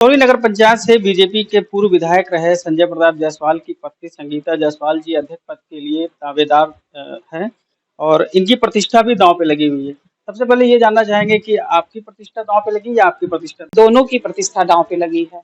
रुधौली नगर पंचायत से बीजेपी के पूर्व विधायक रहे संजय प्रताप जायसवाल की पत्नी संगीता जायसवाल जी अध्यक्ष पद के लिए दावेदार हैं और इनकी प्रतिष्ठा भी दांव पे लगी हुई है। सबसे पहले ये जानना चाहेंगे कि आपकी प्रतिष्ठा दांव पे लगी या आपकी प्रतिष्ठा? दोनों की प्रतिष्ठा दांव पे लगी है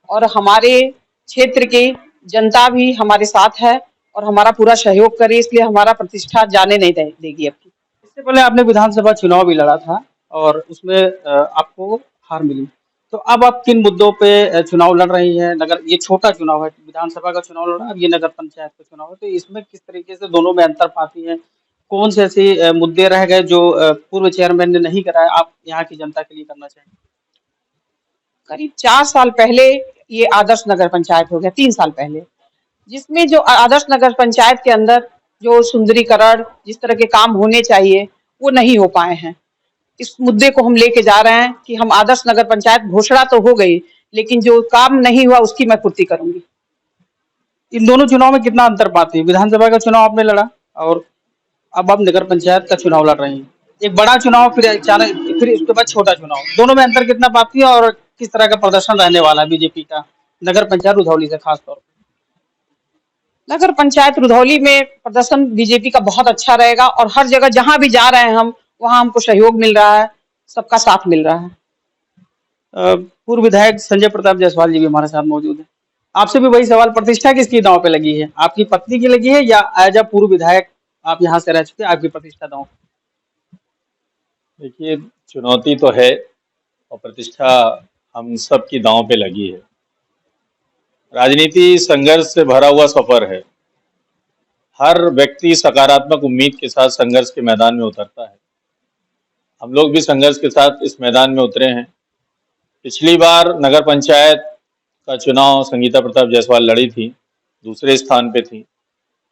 और हमारे क्षेत्र की जनता भी हमारे साथ है और हमारा पूरा सहयोग करे, इसलिए हमारा प्रतिष्ठा जाने नहीं देगी। अब की इससे पहले आपने विधानसभा चुनाव भी लड़ा था और उसमें आपको हार मिली। तो अब आप किन मुद्दों पे चुनाव लड़ रही हैं? नगर ये छोटा चुनाव है, विधानसभा का चुनाव लड़ा, अब ये नगर पंचायत का चुनाव है, तो इसमें किस तरीके से दोनों में अंतर पाती हैं? कौन से ऐसे मुद्दे रह गए जो पूर्व चेयरमैन ने नहीं कराया, आप यहाँ की जनता के लिए करना चाहेंगे? करीब 4 साल पहले ये आदर्श नगर पंचायत हो गया, 3 साल पहले, जिसमें जो आदर्श नगर पंचायत के अंदर जो सुंदरीकरण जिस तरह के काम होने चाहिए वो नहीं हो पाए हैं। इस मुद्दे को हम लेके जा रहे हैं कि हम आदर्श नगर पंचायत घोषणा तो हो गई, लेकिन जो काम नहीं हुआ उसकी मैं पूर्ति करूंगी। इन दोनों चुनाव में कितना अंतर पाती है? विधानसभा का चुनाव आपने लड़ा और अब आप नगर पंचायत का चुनाव लड़ रही हैं। एक बड़ा चुनाव फिर अचानक फिर उसके बाद छोटा चुनाव, दोनों में अंतर कितना पाती है और किस तरह का प्रदर्शन रहने वाला है बीजेपी का नगर पंचायत रुधौली से खास तौर पर? नगर पंचायत रुधौली में प्रदर्शन बीजेपी का बहुत अच्छा रहेगा और हर जगह जहां भी जा रहे हैं हम, वहां हमको सहयोग मिल रहा है, सबका साथ मिल रहा है। पूर्व विधायक संजय प्रताप जायसवाल जी भी हमारे साथ मौजूद हैं। आपसे भी वही सवाल, प्रतिष्ठा किसकी दांव पे लगी है? आपकी पत्नी की लगी है या एज अ पूर्व विधायक आप यहाँ से रह चुके हैं, आपकी प्रतिष्ठा दांव पे? देखिए, चुनौती तो है और प्रतिष्ठा हम सब की दांव पे लगी है। राजनीति संघर्ष से भरा हुआ सफर है। हर व्यक्ति सकारात्मक उम्मीद के साथ संघर्ष के मैदान में उतरता है। हम लोग भी संघर्ष के साथ इस मैदान में उतरे हैं। पिछली बार नगर पंचायत का चुनाव संगीता प्रताप जायसवाल लड़ी थी, दूसरे स्थान पे थी।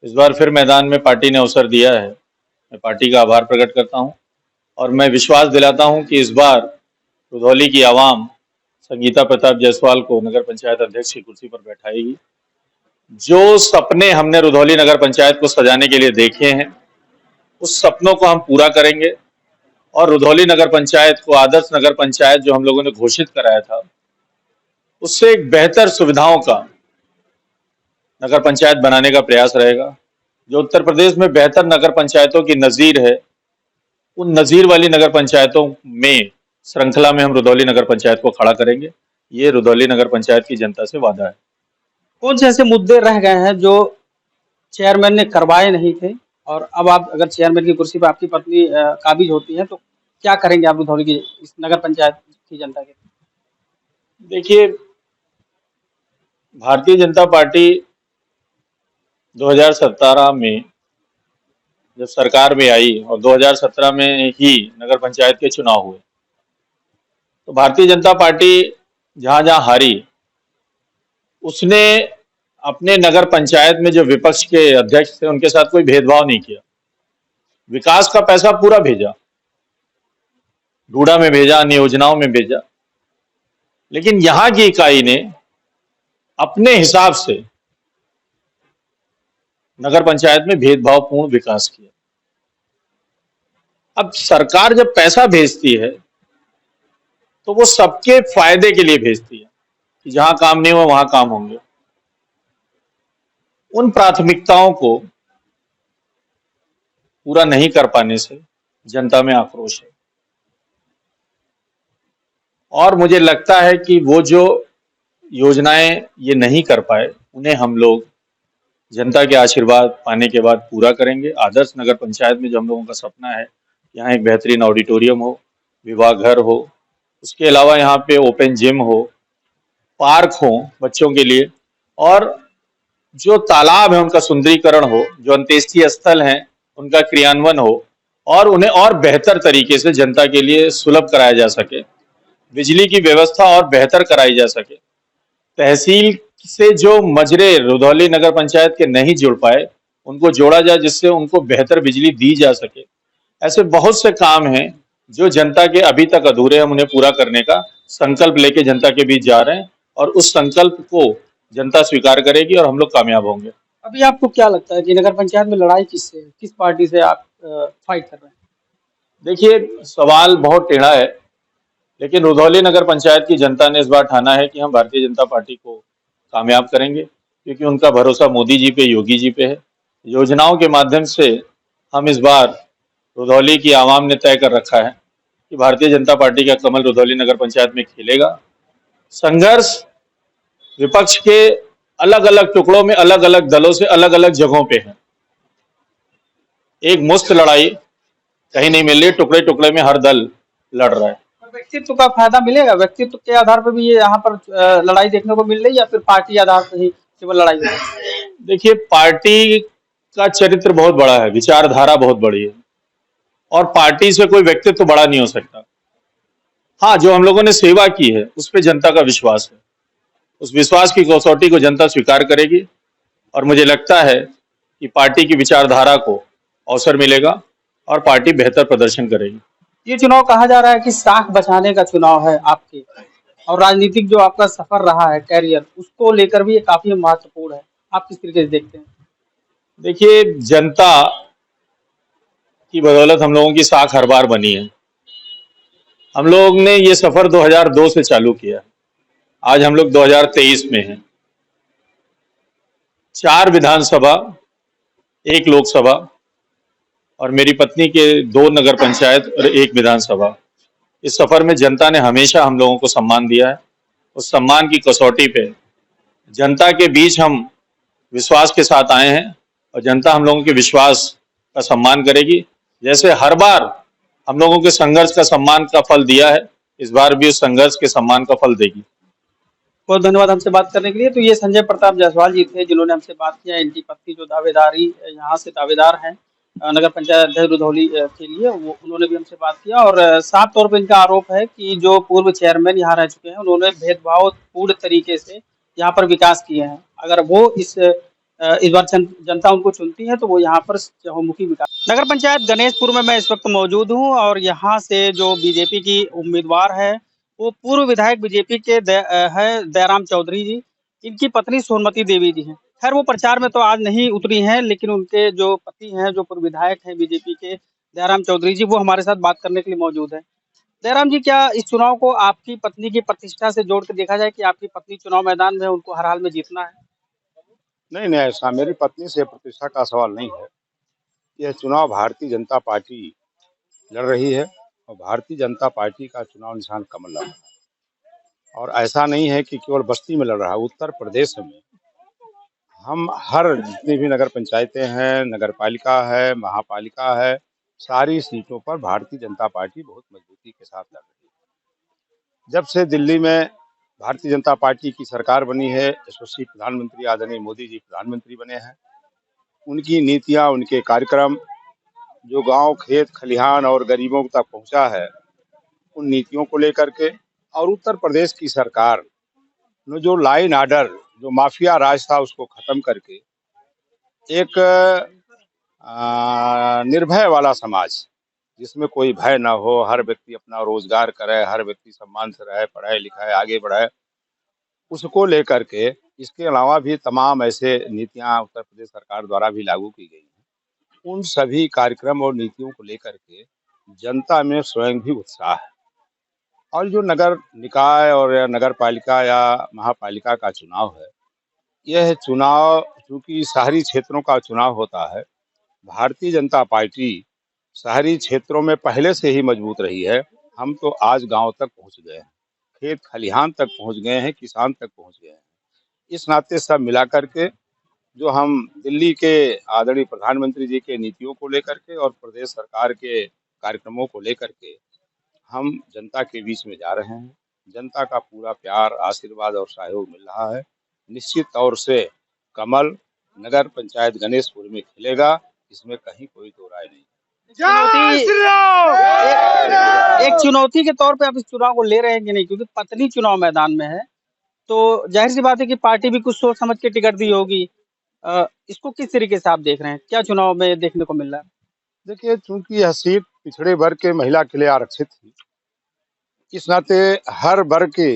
इस बार फिर मैदान में पार्टी ने अवसर दिया है। मैं पार्टी का आभार प्रकट करता हूं और मैं विश्वास दिलाता हूं कि इस बार रुधौली की आवाम संगीता प्रताप जायसवाल को नगर पंचायत अध्यक्ष की कुर्सी पर बैठाएगी। जो सपने हमने रुधौली नगर पंचायत को सजाने के लिए देखे हैं, उस सपनों को हम पूरा करेंगे और रुधौली नगर पंचायत को आदर्श नगर पंचायत जो हम लोगों ने घोषित कराया था, उससे एक बेहतर सुविधाओं का नगर पंचायत बनाने का प्रयास रहेगा। जो उत्तर प्रदेश में बेहतर नगर पंचायतों की नजीर है, उन नजीर वाली नगर पंचायतों में श्रृंखला में हम रुधौली नगर पंचायत को खड़ा करेंगे। ये रुधौली नगर पंचायत की जनता से वादा है। कौन से ऐसे मुद्दे रह गए हैं जो चेयरमैन ने करवाए नहीं थे और अब आप अगर चेयरमैन की कुर्सी पर आपकी पत्नी काबिज होती है तो क्या करेंगे आप रुधौली की इस नगर पंचायत की जनता के? देखिए, भारतीय जनता पार्टी 2017 में जब सरकार में आई और 2017 में ही नगर पंचायत के चुनाव हुए, तो भारतीय जनता पार्टी जहां जहां हारी, उसने अपने नगर पंचायत में जो विपक्ष के अध्यक्ष थे उनके साथ कोई भेदभाव नहीं किया। विकास का पैसा पूरा भेजा, डूडा में भेजा, अन्य योजनाओं में भेजा, लेकिन यहां की इकाई ने अपने हिसाब से नगर पंचायत में भेदभावपूर्ण विकास किया। अब सरकार जब पैसा भेजती है तो वो सबके फायदे के लिए भेजती है कि जहां काम नहीं हुआ वहां काम होंगे। उन प्राथमिकताओं को पूरा नहीं कर पाने से जनता में आक्रोश है और मुझे लगता है कि वो जो योजनाएं ये नहीं कर पाए, उन्हें हम लोग जनता के आशीर्वाद पाने के बाद पूरा करेंगे। आदर्श नगर पंचायत में जो हम लोगों का सपना है, यहाँ एक बेहतरीन ऑडिटोरियम हो, विवाह घर हो, उसके अलावा यहाँ पे ओपन जिम हो, पार्क हो बच्चों के लिए, और जो तालाब है उनका सुंदरीकरण हो, जो अंत्येष्टि स्थल हैं उनका क्रियान्वयन हो और उन्हें और बेहतर तरीके से जनता के लिए सुलभ कराया जा सके। बिजली की व्यवस्था और बेहतर कराई जा सके। तहसील से जो मजरे रुधौली नगर पंचायत के नहीं जुड़ पाए, उनको जोड़ा जाए जिससे उनको बेहतर बिजली दी जा सके। ऐसे बहुत से काम हैं जो जनता के अभी तक अधूरे, हम उन्हें पूरा करने का संकल्प लेके जनता के बीच जा रहे हैं और उस संकल्प को जनता स्वीकार करेगी और हम लोग कामयाब होंगे। अभी आपको क्या लगता है कि नगर पंचायत में लड़ाई किससे है? किस पार्टी से आप फाइट कर रहे हैं? देखिए, सवाल बहुत टेढ़ा है, लेकिन रुधौली नगर पंचायत की जनता ने इस बार ठाना है कि हम भारतीय जनता पार्टी को कामयाब करेंगे, क्योंकि उनका भरोसा मोदी जी पे, योगी जी पे है। योजनाओं के माध्यम से हम इस बार रुधौली की आवाम ने तय कर रखा है कि भारतीय जनता पार्टी का कमल रुधौली नगर पंचायत में खिलेगा। संघर्ष विपक्ष के अलग अलग टुकड़ों में, अलग अलग दलों से अलग अलग जगहों पे है। एक मुक्त लड़ाई कहीं नहीं मिल रही, टुकड़े टुकड़े में हर दल लड़ रहा है। व्यक्तित्व का फायदा मिलेगा, व्यक्तित्व के आधार पर भी ये यहाँ पर लड़ाई देखने को मिल रही है, या फिर पार्टी आधार पर ही केवल लड़ाई हो रही है? देखिए, पार्टी का चरित्र बहुत बड़ा है, विचारधारा बहुत बड़ी है, और पार्टी से कोई व्यक्तित्व बड़ा नहीं हो सकता। हाँ, जो हम लोगों ने सेवा की है उस पर जनता का विश्वास है, उस विश्वास की कसौटी को जनता स्वीकार करेगी, और मुझे लगता है कि पार्टी की विचारधारा को अवसर मिलेगा और पार्टी बेहतर प्रदर्शन करेगी। ये चुनाव कहा जा रहा है कि साख बचाने का चुनाव है आपके, और राजनीतिक जो आपका सफर रहा है, कैरियर, उसको लेकर भी ये काफी महत्वपूर्ण है। आप किस तरीके से देखते हैं? देखिए, जनता की बदौलत हम लोगों की साख हर बार बनी है। हम लोग ने ये सफर 2002 से चालू किया, आज हम लोग 2023 में हैं। 4 विधानसभा, 1 लोकसभा, और मेरी पत्नी के 2 नगर पंचायत और 1 विधानसभा। इस सफर में जनता ने हमेशा हम लोगों को सम्मान दिया है। उस सम्मान की कसौटी पे जनता के बीच हम विश्वास के साथ आए हैं, और जनता हम लोगों के विश्वास का सम्मान करेगी। जैसे हर बार हम लोगों के संघर्ष का सम्मान का फल दिया है, इस बार भी उस संघर्ष के सम्मान का फल देगी। बहुत धन्यवाद हमसे बात करने के लिए। तो ये संजय प्रताप जायसवाल जी थे, जिन्होंने हमसे बात किया। इनकी पत्नी जो दावेदारी यहाँ से दावेदार हैं नगर पंचायत अध्यक्ष रुधौली के लिए, वो उन्होंने भी हमसे बात किया। और साफ तौर पर इनका आरोप है कि जो पूर्व चेयरमैन यहाँ रह चुके हैं, उन्होंने भेदभावपूर्ण तरीके से यहाँ पर विकास किए हैं। अगर वो इस बार जनता उनको चुनती है तो वो यहाँ पर चहुमुखी विकास। नगर पंचायत गणेशपुर में मैं इस वक्त मौजूद हूँ, और यहाँ से जो बीजेपी की उम्मीदवार है वो पूर्व विधायक बीजेपी के है दयाराम चौधरी जी। इनकी पत्नी सोनमती देवी जी हैं। खैर वो प्रचार में तो आज नहीं उतरी हैं, लेकिन उनके जो पति हैं, जो पूर्व विधायक हैं बीजेपी के दयाराम चौधरी जी, वो हमारे साथ बात करने के लिए मौजूद है। दयाराम जी, क्या इस चुनाव को आपकी पत्नी की प्रतिष्ठा से जोड़ के देखा जाए कि आपकी पत्नी चुनाव मैदान में, उनको हर हाल में जीतना है? नहीं नहीं, ऐसा मेरी पत्नी से प्रतिष्ठा का सवाल नहीं है। यह चुनाव भारतीय जनता पार्टी लड़ रही है, और भारतीय जनता पार्टी का चुनाव निशान कमल लड़ रहा है। और ऐसा नहीं है कि केवल बस्ती में लड़ रहा है, उत्तर प्रदेश में हम हर जितनी भी नगर पंचायतें हैं, नगर पालिका है, महापालिका है, सारी सीटों पर भारतीय जनता पार्टी बहुत मजबूती के साथ लड़ रही है। जब से दिल्ली में भारतीय जनता पार्टी की सरकार बनी है, यशस्वी प्रधानमंत्री आदरणीय मोदी जी प्रधानमंत्री बने हैं, उनकी नीतियां, उनके कार्यक्रम जो गांव, खेत, खलिहान और गरीबों तक पहुंचा है, उन नीतियों को लेकर के, और उत्तर प्रदेश की सरकार ने जो लाइन आर्डर, जो माफिया राज था, उसको खत्म करके एक निर्भय वाला समाज, जिसमें कोई भय ना हो, हर व्यक्ति अपना रोजगार करे, हर व्यक्ति सम्मान से रहे, पढ़ाए लिखाए, आगे बढ़े, उसको लेकर के, इसके अलावा भी तमाम ऐसे नीतियां उत्तर प्रदेश सरकार द्वारा भी लागू की गई हैं। उन सभी कार्यक्रम और नीतियों को लेकर के जनता में स्वयं भी उत्साह है। और जो नगर निकाय और नगर पालिका या महापालिका का चुनाव है, यह चुनाव चूंकि शहरी क्षेत्रों का चुनाव होता है, भारतीय जनता पार्टी शहरी क्षेत्रों में पहले से ही मजबूत रही है। हम तो आज गांव तक पहुंच गए हैं, खेत खलिहान तक पहुंच गए हैं, किसान तक पहुंच गए हैं। इस नाते सब मिला करके जो हम दिल्ली के आदरणीय प्रधानमंत्री जी के नीतियों को लेकर के और प्रदेश सरकार के कार्यक्रमों को लेकर के हम जनता के बीच में जा रहे हैं। जनता का पूरा प्यार, आशीर्वाद और सहयोग मिल रहा है। निश्चित तौर से कमल नगर पंचायत गणेशपुर में खिलेगा, इसमें कहीं कोई दो राय नहीं। एक चुनौती के तौर पे आप इस चुनाव को ले रहे हैं कि नहीं, क्योंकि पत्नी चुनाव मैदान में है, तो जाहिर सी बात है कि पार्टी भी कुछ सोच समझ के टिकट दी होगी। इसको किस तरीके से आप देख रहे हैं, क्या चुनाव में देखने को मिल रहा है? देखिए, चूंकि यह सीट पिछड़े वर्ग के महिला के लिए आरक्षित थी, इस नाते हर वर्ग के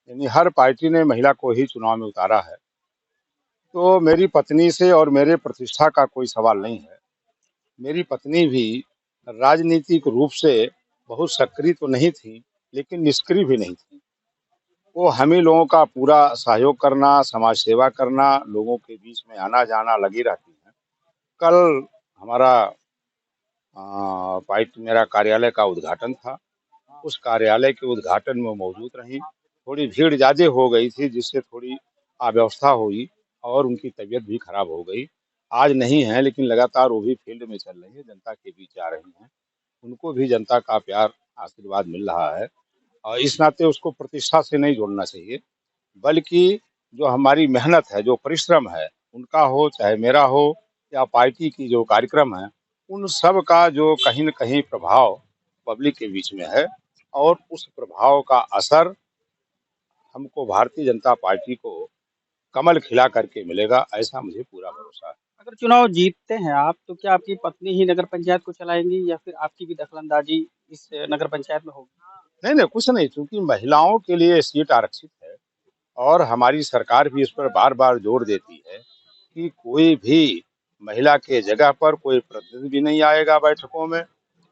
यानी हर पार्टी ने महिला को ही चुनाव में उतारा है। तो मेरी पत्नी से और मेरे प्रतिष्ठा का कोई सवाल नहीं है। मेरी पत्नी भी राजनीतिक रूप से बहुत सक्रिय तो नहीं थी, लेकिन निष्क्रिय भी नहीं थी। वो हम ही लोगों का पूरा सहयोग करना, समाज सेवा करना, लोगों के बीच में आना जाना लगी रहती हैं। कल हमारा पार्टी मेरा कार्यालय का उद्घाटन था। उस कार्यालय के उद्घाटन में मौजूद रहीं। थोड़ी भीड़ ज़्यादा हो गई थी, जिससे थोड़ी अव्यवस्था हुई और उनकी तबीयत भी खराब हो गई। आज नहीं है, लेकिन लगातार वो भी फील्ड में चल रही है, जनता के बीच आ रही हैं। उनको भी जनता का प्यार आशीर्वाद मिल रहा है और इस नाते उसको प्रतिष्ठा से नहीं जोड़ना चाहिए, बल्कि जो हमारी मेहनत है, जो परिश्रम है, उनका हो चाहे मेरा हो या पार्टी की जो कार्यक्रम है, उन सब का जो कहीं न कहीं प्रभाव पब्लिक के बीच में है और उस प्रभाव का असर हमको भारतीय जनता पार्टी को कमल खिला करके मिलेगा, ऐसा मुझे पूरा भरोसा है। अगर चुनाव जीतते हैं आप, तो क्या आपकी पत्नी ही नगर पंचायत को चलाएँगी या फिर आपकी भी दखल-अंदाज़ी इस नगर पंचायत में होगी? नहीं, नहीं, कुछ नहीं, क्योंकि महिलाओं के लिए सीट आरक्षित है और हमारी सरकार भी इस पर बार-बार जोर देती है कि कोई भी महिला के जगह पर कोई प्रतिनिधि भी नहीं आएगा बैठकों में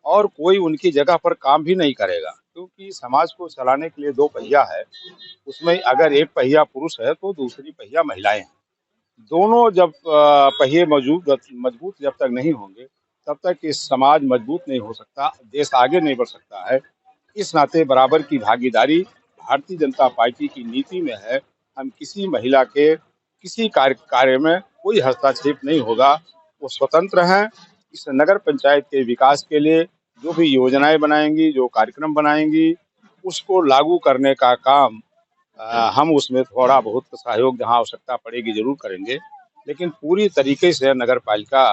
और कोई उनकी जगह पर काम भी नहीं करेगा, क्योंकि समाज को चलाने के लिए 2 पहिया है, उसमें अगर एक पहिया पुरुष है तो दूसरी पहिया महिलाएं हैं। दोनों जब पहिए मजबूत जब तक नहीं होंगे, तब तक इस समाज मजबूत नहीं हो सकता, देश आगे नहीं बढ़ सकता है। इस नाते बराबर की भागीदारी भारतीय जनता पार्टी की नीति में है। हम किसी महिला के किसी कार्य में कोई हस्तक्षेप नहीं होगा, वो स्वतंत्र हैं। इस नगर पंचायत के विकास के लिए जो भी योजनाएं बनाएंगी, जो कार्यक्रम बनाएंगी, उसको लागू करने का काम हम उसमें थोड़ा बहुत सहयोग जहाँ आवश्यकता पड़ेगी जरूर करेंगे, लेकिन पूरी तरीके से नगर पालिका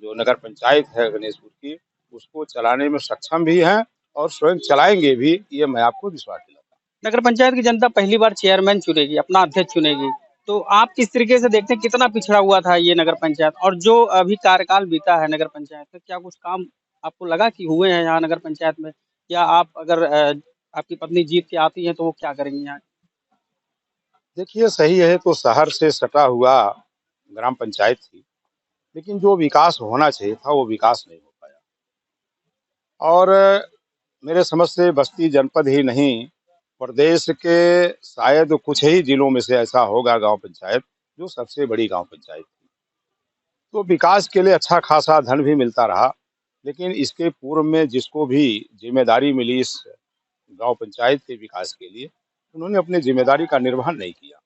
जो नगर पंचायत है गणेशपुर की, उसको चलाने में सक्षम भी हैं और स्वयं चलाएंगे भी, ये मैं आपको विश्वास दिलाता हूँ। नगर पंचायत की जनता पहली बार चेयरमैन चुनेगी, अपना अध्यक्ष चुनेगी। तो आप किस तरीके से देखते हैं कितना पिछड़ा हुआ था ये नगर पंचायत, और जो अभी कार्यकाल बीता है नगर पंचायत में, क्या कुछ काम आपको लगा कि हुए हैं यहाँ नगर पंचायत में? या आप अगर आपकी पत्नी जीत के आती हैं तो वो क्या करेंगी यहाँ? देखिए, सही है तो शहर से सटा हुआ ग्राम पंचायत थी, लेकिन जो विकास होना चाहिए था वो विकास नहीं हो पाया और मेरे समझ से बस्ती जनपद ही नहीं, प्रदेश के शायद कुछ ही जिलों में से ऐसा होगा गांव पंचायत जो सबसे बड़ी गांव पंचायत थी। तो विकास के लिए अच्छा खासा धन भी मिलता रहा, लेकिन इसके पूर्व में जिसको भी जिम्मेदारी मिली इस गांव पंचायत के विकास के लिए, उन्होंने अपनी जिम्मेदारी का निर्वहन नहीं किया,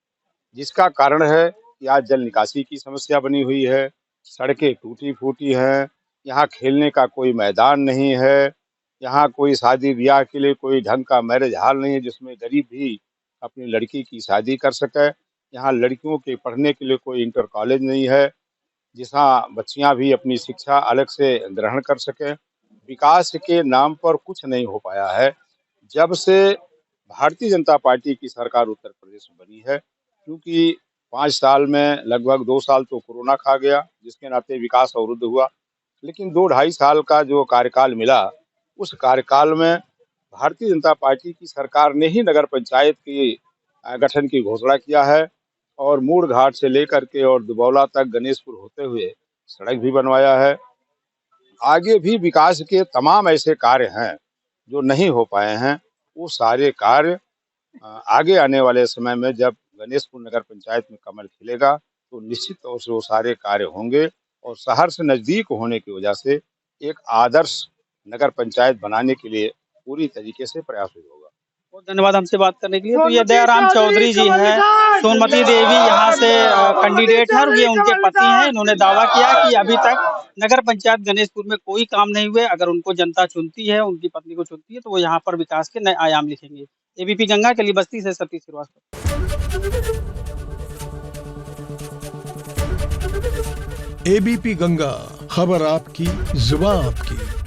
जिसका कारण है कि आज जल निकासी की समस्या बनी हुई है, सड़कें टूटी फूटी हैं, यहाँ खेलने का कोई मैदान नहीं है, यहाँ कोई शादी ब्याह के लिए कोई ढंग का मैरिज हॉल नहीं है जिसमें गरीब भी अपनी लड़की की शादी कर सके, यहाँ लड़कियों के पढ़ने के लिए कोई इंटर कॉलेज नहीं है जहाँ बच्चियाँ भी अपनी शिक्षा अलग से ग्रहण कर सकें। विकास के नाम पर कुछ नहीं हो पाया है जब से भारतीय जनता पार्टी की सरकार उत्तर प्रदेश में बनी है, क्योंकि 5 साल में लगभग 2 साल तो कोरोना खा गया, जिसके नाते विकास अवरुद्ध हुआ, लेकिन 2-2.5 साल का जो कार्यकाल मिला, उस कार्यकाल में भारतीय जनता पार्टी की सरकार ने ही नगर पंचायत के गठन की घोषणा किया है और मूड़ घाट से लेकर के और दुबौला तक गणेशपुर होते हुए सड़क भी बनवाया है। आगे भी विकास के तमाम ऐसे कार्य हैं जो नहीं हो पाए हैं, वो सारे कार्य आगे आने वाले समय में जब गणेशपुर नगर पंचायत में कमल खिलेगा तो निश्चित तौर से वो सारे कार्य होंगे और शहर से नजदीक होने की वजह से एक आदर्श नगर पंचायत बनाने के लिए पूरी तरीके से प्रयास होगा। बहुत धन्यवाद हमसे बात करने के लिए। तो ये दयाराम चौधरी जी हैं, सोनमती देवी यहाँ से कैंडिडेट हैं और ये उनके पति हैं। इन्होंने दावा किया कि अभी तक नगर पंचायत गणेशपुर में कोई काम नहीं हुए। अगर उनको जनता चुनती है, उनकी पत्नी को चुनती है, तो वो यहाँ पर विकास के नए आयाम लिखेंगे। एबीपी गंगा के लिए बस्ती से सतीश श्रीवास्तव। एबीपी गंगा, खबर आपकी, जुबान आपकी।